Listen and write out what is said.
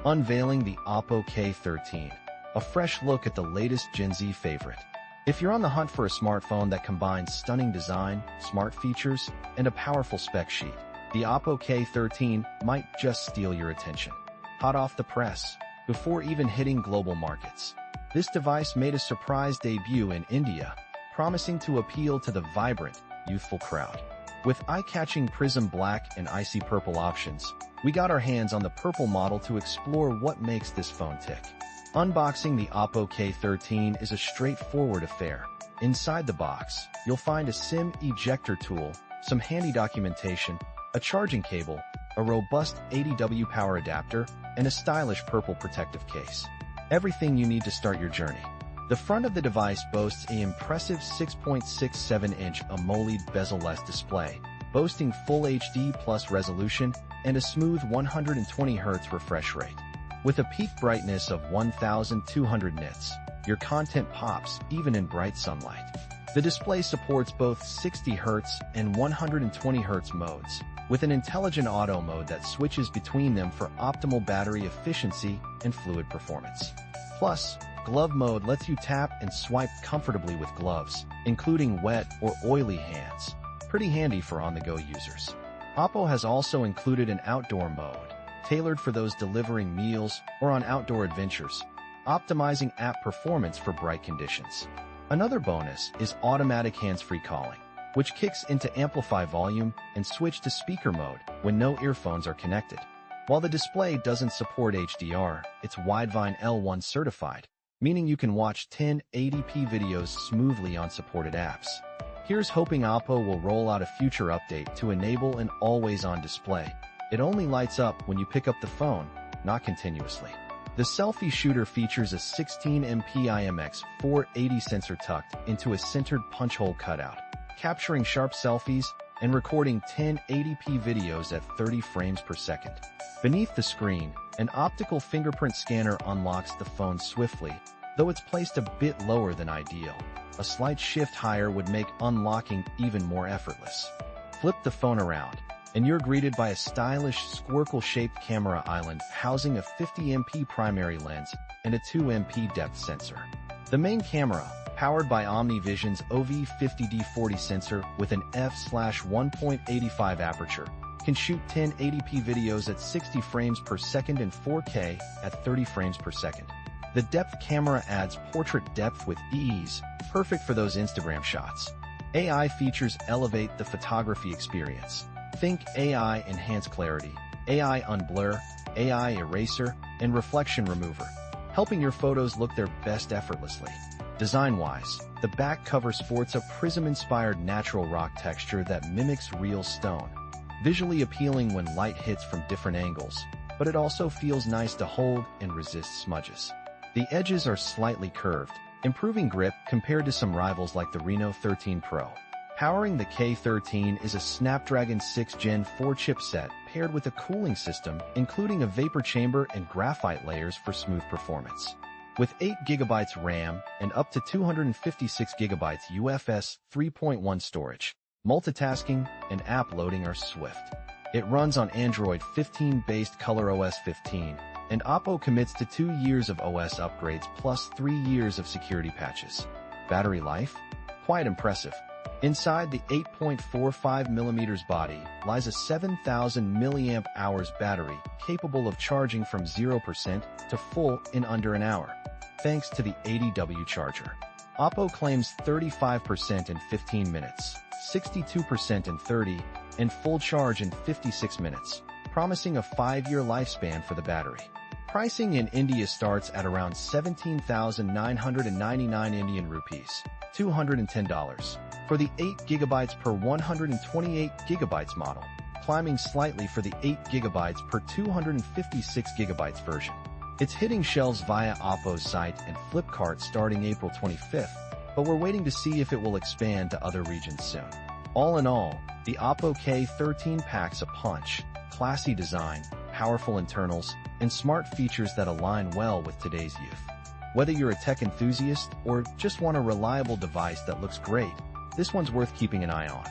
Unveiling the Oppo K13, a fresh look at the latest Gen Z favorite. If you're on the hunt for a smartphone that combines stunning design, smart features, and a powerful spec sheet, the Oppo K13 might just steal your attention. Hot off the press, before even hitting global markets, this device made a surprise debut in India, promising to appeal to the vibrant, youthful crowd. With eye-catching prism black and icy purple options, we got our hands on the purple model to explore what makes this phone tick. Unboxing the Oppo K13 is a straightforward affair. Inside the box, you'll find a SIM ejector tool, some handy documentation, a charging cable, a robust 80W power adapter, and a stylish purple protective case. Everything you need to start your journey. The front of the device boasts an impressive 6.67-inch AMOLED bezel-less display, boasting Full HD Plus resolution and a smooth 120Hz refresh rate. With a peak brightness of 1200 nits, your content pops even in bright sunlight. The display supports both 60Hz and 120Hz modes, with an intelligent auto mode that switches between them for optimal battery efficiency and fluid performance. Plus, glove mode lets you tap and swipe comfortably with gloves, including wet or oily hands. Pretty handy for on-the-go users. Oppo has also included an outdoor mode, tailored for those delivering meals or on outdoor adventures, optimizing app performance for bright conditions. Another bonus is automatic hands-free calling, which kicks into amplify volume and switch to speaker mode when no earphones are connected. While the display doesn't support HDR, it's Widevine L1 certified, meaning you can watch 1080p videos smoothly on supported apps. Here's hoping Oppo will roll out a future update to enable an always-on display. It only lights up when you pick up the phone, not continuously. The selfie shooter features a 16MP IMX480 sensor tucked into a centered punch hole cutout, capturing sharp selfies and recording 1080p videos at 30 frames per second. Beneath the screen, an optical fingerprint scanner unlocks the phone swiftly, though it's placed a bit lower than ideal. A slight shift higher would make unlocking even more effortless. Flip the phone around, and you're greeted by a stylish squircle-shaped camera island housing a 50MP primary lens and a 2MP depth sensor. The main camera, powered by OmniVision's OV50D40 sensor with an f/1.85 aperture, can shoot 1080p videos at 60 frames per second and 4K at 30 frames per second. The depth camera adds portrait depth with ease, perfect for those Instagram shots. AI features elevate the photography experience. Think AI Enhanced Clarity, AI Unblur, AI Eraser, and Reflection Remover, helping your photos look their best effortlessly. Design-wise, the back cover sports a prism-inspired natural rock texture that mimics real stone, visually appealing when light hits from different angles, but it also feels nice to hold and resist smudges. The edges are slightly curved, improving grip compared to some rivals like the Reno 13 Pro. Powering the K13 is a Snapdragon 6 Gen 4 chipset paired with a cooling system, including a vapor chamber and graphite layers for smooth performance. With 8GB RAM and up to 256GB UFS 3.1 storage, multitasking and app loading are swift. It runs on Android 15-based ColorOS 15, and Oppo commits to 2 years of OS upgrades plus 3 years of security patches. Battery life? Quite impressive. Inside the 8.45mm body lies a 7,000 mAh battery capable of charging from 0% to full in under an hour, thanks to the 80W charger. Oppo claims 35% in 15 minutes, 62% in 30, and full charge in 56 minutes, promising a 5-year lifespan for the battery. Pricing in India starts at around 17,999 Indian rupees, $210, for the 8GB per 128GB model, climbing slightly for the 8GB per 256GB version. It's hitting shelves via Oppo's site and Flipkart starting April 25th, but we're waiting to see if it will expand to other regions soon. All in all, the Oppo K13 packs a punch, classy design, powerful internals, and smart features that align well with today's youth. Whether you're a tech enthusiast or just want a reliable device that looks great, this one's worth keeping an eye on.